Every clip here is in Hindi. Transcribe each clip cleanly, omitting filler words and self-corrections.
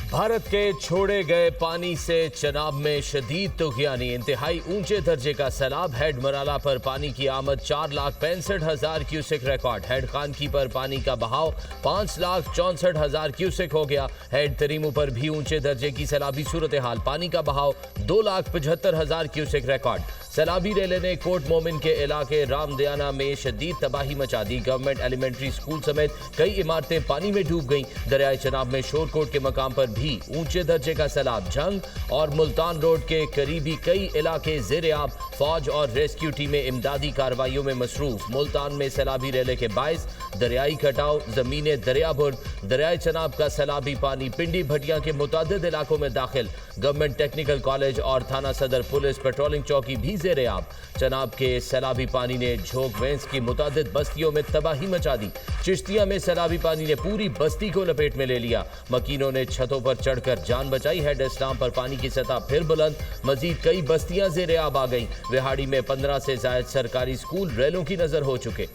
भारत के छोड़े गए पानी से चनाब में शदीद तुग़यानी, इंतहाई ऊंचे दर्जे का सैलाब। हेड मराला पर पानी की आमद 4,65,000 क्यूसेक रिकॉर्ड। हेड खानकी पर पानी का बहाव 5,64,000 क्यूसेक हो गया। हेड तरीमू पर भी ऊंचे दर्जे की सैलाबी सूरत हाल, पानी का बहाव 2,75,000 क्यूसेक रिकॉर्ड। सैलाबी रेले ने कोट मोमिन के इलाके रामदयाना में शदीद तबाही मचा दी। गवर्नमेंट एलिमेंट्री स्कूल समेत कई इमारतें पानी में डूब गईं। दरियाए चनाब में शोरकोट के मकाम पर भी ऊंचे दर्जे का सैलाब। झंग और मुल्तान रोड के करीबी कई इलाके ज़ेरे आब। फौज और रेस्क्यू टीमें इमदादी कार्रवाइयों में मसरूफ। मुल्तान में सैलाबी रेले के बायस दरियाई कटाव, ज़मीनें दरियाभुर। दरियाए चनाब का सैलाबी पानी पिंडी भटिया के मुतअद्दिद इलाकों में दाखिल। गवर्नमेंट टेक्निकल कॉलेज और थाना सदर पुलिस पेट्रोलिंग चौकी भी ज़ेरे आब। चनाब के सैलाबी पानी ने झोंक वेंस की मुतअद्दिद बस्तियों में तबाही मचा दी। चिश्तिया में सैलाबी पानी ने पूरी बस्ती को लपेट में ले लिया। मकीनों ने छतों पर चढ़कर जान बचाई। हेड इस्लाम पर पानी की सतह फिर बुलंद, मजीद कई बस्तियां ज़ेरे आब आ गईं। विहाड़ी में 15 से जायद सरकारी स्कूल रेलों की नजर हो चुके।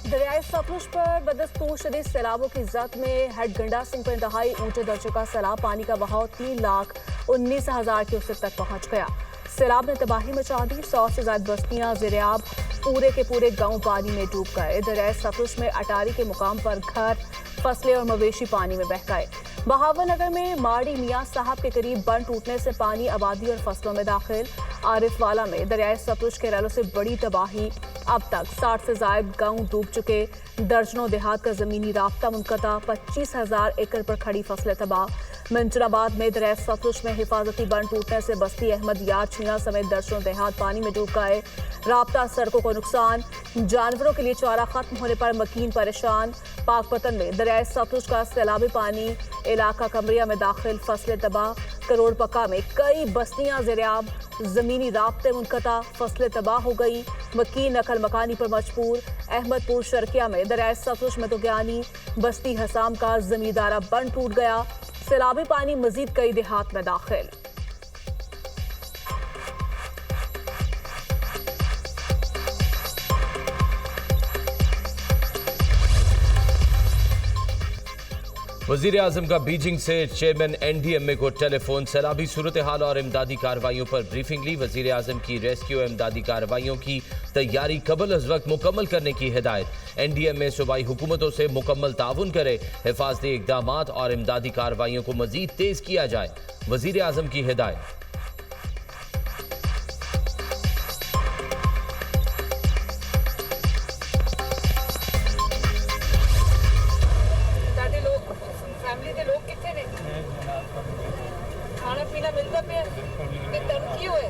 दरियाए सतलुज पर बदस्तूर शदीद सैलाबों की जद में हेड गंडा सिंह पर इंतहाई ऊंचे दर्जे का सैलाब। पानी का बहाव 3,19,000 क्यूसेक तक पहुंच गया। सैलाब ने तबाही मचा दी। 100 से ज्यादा बस्तियां ज़ेरे आब, पूरे के पूरे गांव पानी में डूब गए। दरियाए सतलुज में अटारी के मुकाम पर घर, फसलें और मवेशी पानी में बह गए। बहावर नगर में माड़ी मियां साहब के करीब बंद टूटने से पानी आबादी और फसलों में दाखिल। आरिफ वाला में दरियाए सतलुज के रेलों से बड़ी तबाही। अब तक 60 से ज्यादा गांव डूब चुके। दर्जनों देहात का जमीनी राब्ता मुनक़ता। 25,000 एकड़ पर खड़ी फसलें तबाह। मंजराबाद में दरियाए सतलुज में हिफाजती बंद टूटने से बस्ती अहमद यार छीना समेत दर्जनों देहात पानी में डूब गए। राब्ता सड़कों को नुकसान। जानवरों के लिए चारा खत्म होने पर मकीन परेशान। पाकपतन में दरियाए सतलुज का सैलाबी पानी इलाका कमरिया में दाखिल, फसलें तबाह। करोड़ पक्का में कई बस्तियां ज़ेरे आब, जमीनी राब्ते मुनक़ता, फसलें तबाह हो गई। मकीन नकल मकानी पर मजबूर। अहमदपुर शर्किया में दरियाए सतलुज में तुग़यानी, बस्ती हसाम का जमींदारा बंद टूट गया। सैलाबी पानी मजीद कई देहात में दाखिल। वज़ीर आज़म का बीजिंग से चेयरमैन NDMA को टेलीफोन। सैलाबी सूरत हाल और इमदादी कार्रवाइयों पर ब्रीफिंग ली। वज़ीर आज़म की रेस्क्यू इमदादी कार्रवाइयों की तैयारी कबल अज़ वक्त मुकम्मल करने की हिदायत। NDMA सूबाई हुकूमतों से मुकम्मल ताउन करे। हिफाजती इक़दामात और इमदादी कार्रवाइयों को मज़ीद तेज़ किया जाए। वज़ीर आज़म की हिदायत। खाना पीना मिलता पे दर्द क्यों है?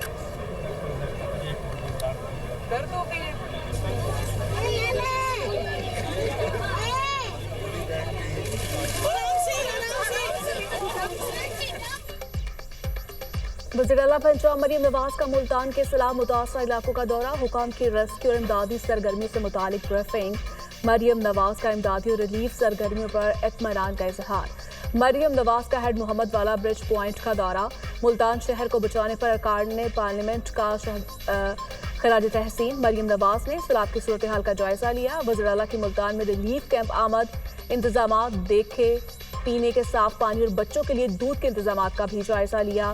दर्द हो गई है। वज़ीर आला पंजाब मरियम नवाज का मुल्तान के सैलाब मुतासर इलाकों का दौरा। हुकाम की रेस्क्यू और इमदादी सरगर्मी से मुतालिक ब्रीफिंग। मरियम नवाज का इमदादी और रिलीफ सरगर्मियों पर इत्मीनान का इजहार। मरियम नवाज का हेड मोहम्मद वाला ब्रिज पॉइंट का दौरा। मुल्तान शहर को बचाने पर अरकान पार्लियामेंट का खराज तहसीन। मरियम नवाज ने सैलाब की सूरत हाल का जायजा लिया। वज़ीर आला की मुल्तान में रिलीफ कैंप आमद, इंतजामात देखे। पीने के साफ पानी और बच्चों के लिए दूध के इंतजामात का भी जायजा लिया।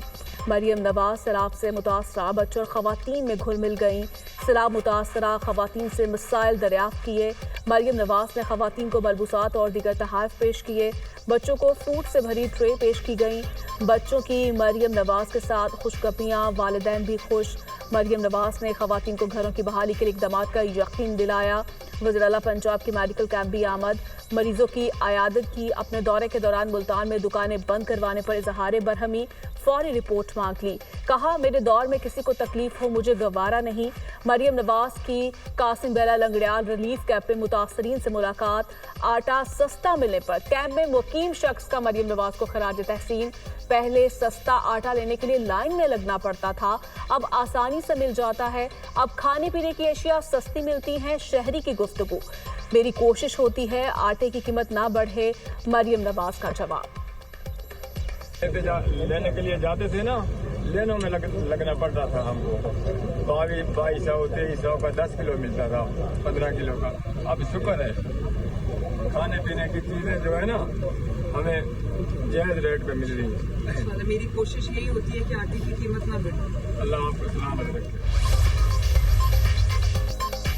मरियम नवाज सैलाब से मुतासरा बच्चों और खवातीन में घुल मिल गईं। सैलाब मुतासरा खवातीन से मसाइल दरियाफ्त किए। मरियम नवाज ने खवातीन को मलबूसात और दीगर तोहफ़े पेश किए। बच्चों को फ्रूट से भरी ट्रे पेश की गई। बच्चों की मरियम नवाज के साथ खुशखबरियाँ, वालिदैन भी खुश। मरियम नवाज ने खवातीन को घरों की बहाली के लिए इक़दामात का यकीन दिलाया। वज़ीर आला पंजाब के मेडिकल कैंप भी आमद। मरीजों की आयादत की। अपने दौरे के दौरान मुल्तान में दुकानें बंद करवाने पर इजहार बरहमी, फौरी रिपोर्ट मांग ली। कहा, मेरे दौर में किसी को तकलीफ हो मुझे गवारा नहीं। मरियम नवाज की कासिम बेला लंगड़ियाल रिलीफ कैंप में मुतासरीन से मुलाकात। आटा सस्ता मिलने पर कैंप में मुकीम शख्स का मरियम नवाज को खराज तहसीन। पहले सस्ता आटा लेने के लिए लाइन में लगना पड़ता था, अब आसानी से मिल जाता है। अब खाने पीने की अशिया सस्ती मिलती हैं। शहरी की गुफ्तगू। मेरी कोशिश होती है आटे की कीमत ना बढ़े। मरियम नवाज का जवाब। लेने के लिए जाते थे ना, लेनों में लगना पड़ रहा था हमको। 2200 2300 का 10 किलो मिलता था, 15 किलो का। अब शुक्र है खाने पीने की चीज़ें जो है ना हमें जायज़ रेट पे मिल रही है। मेरी कोशिश यही होती है कि आटे की कीमत ना बढ़े। अल्लाह आपको सलामत रखे।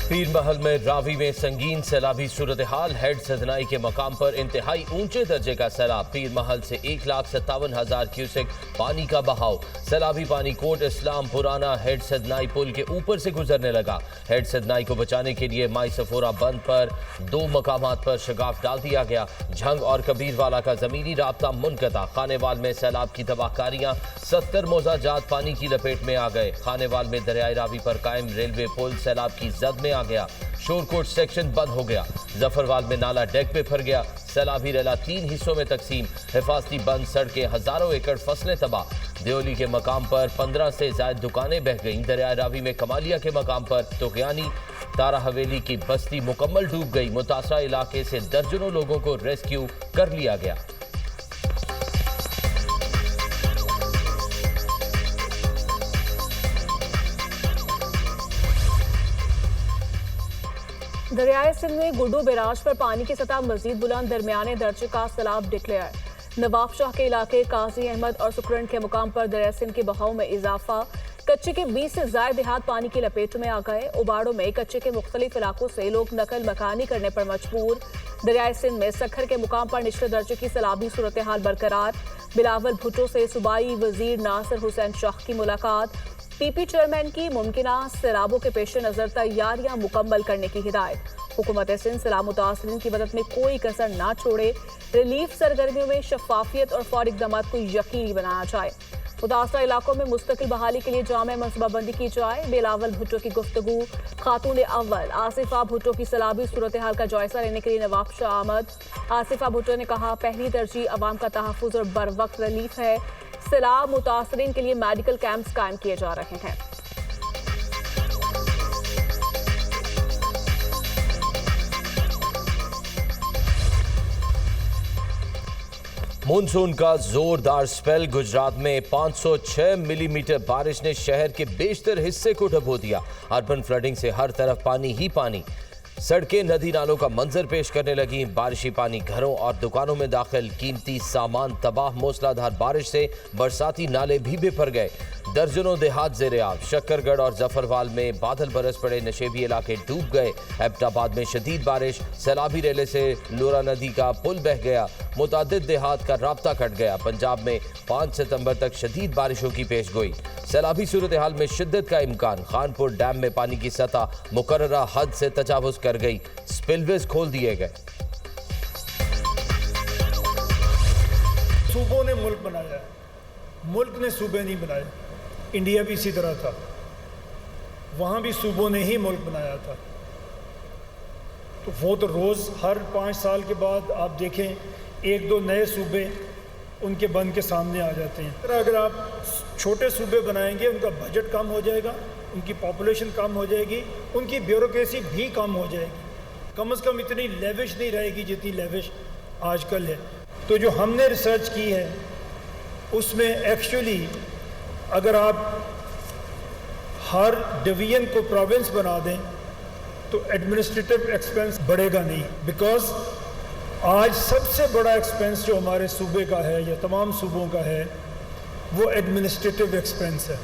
पीर महल में रावी में संगीन सैलाबी सूरत हाल। हेड सदनाई के मकाम पर इंतहाई ऊंचे दर्जे का सैलाब। पीर महल से 1,57,000 क्यूसेक पानी का बहाव। सैलाबी पानी कोट इस्लाम पुराना हेड सदनाई पुल के ऊपर से गुजरने लगा। हेड सदनाई को बचाने के लिए माई सफोरा बंद पर 2 मकामात पर शगाफ डाल दिया गया। झंग और कबीरवाला का जमीनी राब्ता मुनक़ता। खानेवाल में सैलाब की तबाहकारियां। 70 मोजाजात पानी की लपेट में आ गए। खानेवाल में दरियाई रावी पर कायम रेलवे पुल सैलाब की जद में आ गया। शोरकोट सेक्शन बंद हो गया। जफरवाल में नाला डेक पे फर गया। सैलाबी रेला 3 हिस्सों में तकसीम। हिफाजती बंद सड़कें, हजारों एकड़ फसलें तबाह। देओली के मकाम पर 15 से ज्यादा दुकानें बह गईं। दरिया रावी में कमालिया के मकाम पर तुगयानी तारा हवेली की बस्ती मुकम्मल डूब गई। मुतासरा इलाके से दर्जनों लोगों को रेस्क्यू कर लिया गया। दरियाए सिंध में गुड्डू बैराज पर पानी की सतह मजीद बुलंद। दरमियाने दर्जे का सैलाब डिक्लेयर। नवाब शाह के इलाके काजी अहमद और सुकरन के मुकाम पर दरिया सिंध के बहाव में इजाफा। कच्चे के 20 से ज्यादा देहात पानी की लपेट में आ गए। उबाड़ों में कच्चे के मुख्तलिफ इलाकों से लोग नकल मकानी करने पर मजबूर। दरियाए सिंध में सखर के मुकाम पर निचले दर्जे की सैलाबी सूरत हाल बरकरार। बिलावल भुट्टो से सूबाई वजीर नासिर हुसैन शाह की मुलाकात। पीपी चेयरमैन की मुमकिना सैलाबों के पेश नजर तैयारियां मुकम्मल करने की हिदायत। हुकूमत सिंध सैलाब मुतासरीन की मदद में कोई कसर ना छोड़े। रिलीफ सरगर्मियों में शफाफियत और फौरी इक़दामात को यकीनी बनाया जाए। मुतासरा इलाकों में मुस्तकिल बहाली के लिए जामे मनसूबाबंदी की जाए। बिलावल भुट्टो की गुफ्तगू। खातून अव्वल आसिफा भुट्टो की सैलाबी सूरत हाल का जायजा लेने के लिए नवाब शाह आमद। आसिफा भुट्टो ने कहा, पहली तरजीह अवाम का तहफ़्फ़ुज़ और बर वक्त रिलीफ है। सैलाब मुतासरीन के लिए मेडिकल कैंप्स कायम किए जा रहे हैं। मानसून का जोरदार स्पेल। गुजरात में 506 मिलीमीटर बारिश ने शहर के बेशतर हिस्से को डुबो दिया। अर्बन फ्लडिंग से हर तरफ पानी ही पानी। सड़कें नदी नालों का मंजर पेश करने लगी। बारिशी पानी घरों और दुकानों में दाखिल। कीमती सामान तबाह। मूसलाधार बारिश से बरसाती नाले भी बेफर गए। दर्जनों देहात ज़ेर-ए-आब। शक्करगढ़ और जफरवाल में बादल बरस पड़े। नशेबी इलाके डूब गए। एबटाबाद में शदीद बारिश। सैलाबी रेले से लोरा नदी का पुल बह गया। मुतादिद देहात का राब्ता कट गया। पंजाब में 5 सितंबर तक शदीद बारिशों की पेशगोई। सैलाबी सूरत हाल में शिद्दत का इम्कान। खानपुर डैम में पानी की सतह मुकर्ररा हद से तजावुज़ कर गई। स्पिलवेज खोल दिए गए। सूबों ने मुल्क बनाया, मुल्क ने सूबे नहीं बनाए। इंडिया भी इसी तरह था, वहाँ भी सूबों ने ही मुल्क बनाया था। तो वो तो रोज़ हर 5 साल के बाद आप देखें 1-2 नए सूबे उनके बन के सामने आ जाते हैं। अगर आप छोटे सूबे बनाएंगे उनका बजट कम हो जाएगा, उनकी पॉपुलेशन कम हो जाएगी, उनकी ब्यूरोक्रेसी भी कम हो जाएगी। कम से कम इतनी लेविश नहीं रहेगी जितनी लेविश आजकल है। तो जो हमने रिसर्च की है उसमें एक्चुअली अगर आप हर डिवीजन को प्रोविंस बना दें तो एडमिनिस्ट्रेटिव एक्सपेंस बढ़ेगा नहीं। बिकॉज आज सबसे बड़ा एक्सपेंस जो हमारे सूबे का है या तमाम सूबों का है वो एडमिनिस्ट्रेटिव एक्सपेंस है।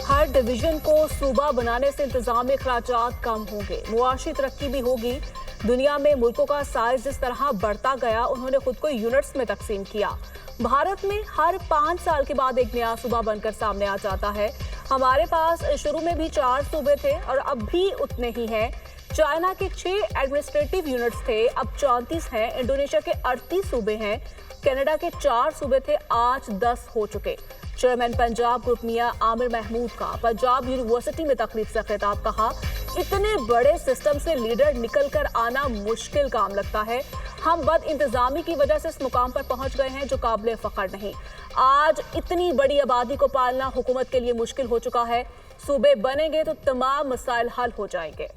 हर डिवीजन को सूबा बनाने से इंतजामी खर्चात कम होंगे, मुआशी तरक्की भी होगी। दुनिया में मुल्कों का साइज जिस तरह बढ़ता गया उन्होंने खुद को यूनिट्स में तकसीम किया। भारत में हर 5 साल के बाद एक नया सूबा बनकर सामने आ जाता है। हमारे पास शुरू में भी 4 सूबे थे और अब भी उतने ही हैं। चाइना के 6 एडमिनिस्ट्रेटिव यूनिट्स थे, अब 34 हैं। इंडोनेशिया के 38 सूबे हैं। कनाडा के 4 सूबे थे, आज 10 हो चुके। चेयरमैन पंजाब ग्रुप मियां आमिर महमूद का पंजाब यूनिवर्सिटी में तकरीब से खिताब। कहा, इतने बड़े सिस्टम से लीडर निकल कर आना मुश्किल काम लगता है। हम बद इंतजामी की वजह से इस मुकाम पर पहुंच गए हैं जो काबिल फख्र नहीं। आज इतनी बड़ी आबादी को पालना हुकूमत के लिए मुश्किल हो चुका है। सूबे बनेंगे तो तमाम मसाइल हल हो जाएंगे।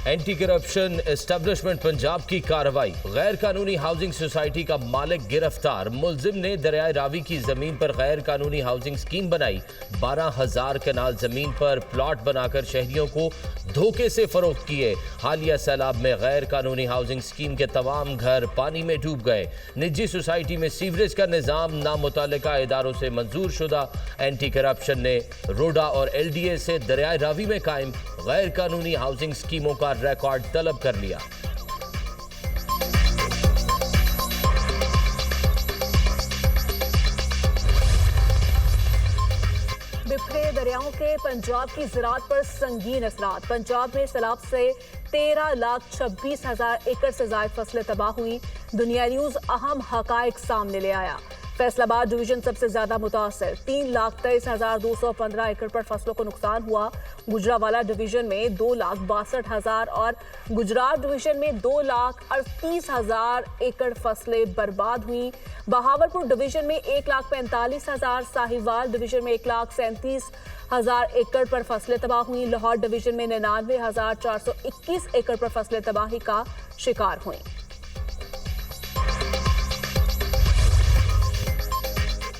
एंटी करप्शन एस्टेब्लिशमेंट पंजाब की कार्रवाई। गैर कानूनी हाउसिंग सोसाइटी का मालिक गिरफ्तार। मुलजिम ने दरियाए रावी की जमीन पर गैर कानूनी हाउसिंग स्कीम बनाई। 12,000 कनाल जमीन पर प्लॉट बनाकर शहरियों को धोखे से फरोख्त किए। हालिया सैलाब में गैर कानूनी हाउसिंग स्कीम के तमाम घर पानी में डूब गए। निजी सोसाइटी में सीवरेज का निजाम नामुतल्लिका इदारों से मंजूर शुदा। एंटी करप्शन ने रोडा और LDA से दरियाए रावी में कायम गैर कानूनी हाउसिंग स्कीमों का रिकॉर्ड तलब कर लिया। बिखरे दरियाओं के पंजाब की ज़राअत पर संगीन असरात। पंजाब में सैलाब से 13,26,000 एकड़ से ज़ायद फसलें तबाह हुई। दुनिया न्यूज़ अहम हकाइक सामने ले आया। फैसलाबाद डिवीजन सबसे ज्यादा मुतासर। 3,23,215 एकड़ पर फसलों को नुकसान हुआ। गुजरावाला डिवीजन में 2,62,000 और गुजरात डिवीजन में 2,38,000 एकड़ फसलें बर्बाद हुई। बहावलपुर डिवीजन में 1,45,000, साहिवाल डिवीजन में 1,37,000 एकड़ पर फसलें तबाह हुई। लाहौर डिवीजन में 99,421 एकड़ पर फसलें तबाही का शिकार हुई।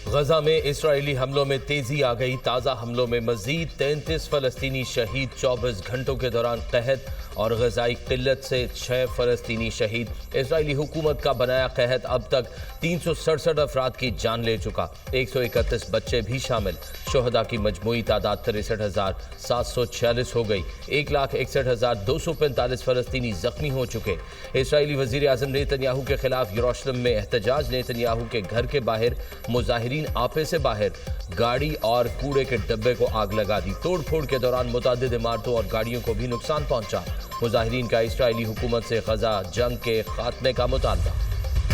गजा में इस्राएली हमलों में तेजी आ गई। ताज़ा हमलों में मजीद 33 फलस्तीनी शहीद। 24 घंटों के दौरान कहत और गजाई किल्लत से 6 फलस्तीनी शहीद। इस्राएली हुकूमत का बनाया कहत अब तक 367 अफराद की जान ले चुका। 131 बच्चे भी शामिल। शोहदा की मजमूई तादाद 63,746 हो गई। 1,61,245 फलस्तीनी जख्मी हो चुके। इस्राएली वजीर आजम नेतन्याहू के खिलाफ यरूशलेम में एहतजाज। नेतन्याहू के घर के बाहर मुजाहिरीन आपे से बाहर गाड़ी और कूड़े के डब्बे को आग लगा दी। तोड़ फोड़ के दौरान मुतादिद इमारतों और गाड़ियों को भी नुकसान पहुंचा। मुजाहिरीन का इस्राएली हुकूमत से गजा जंग के खात्मे का मुतालबा।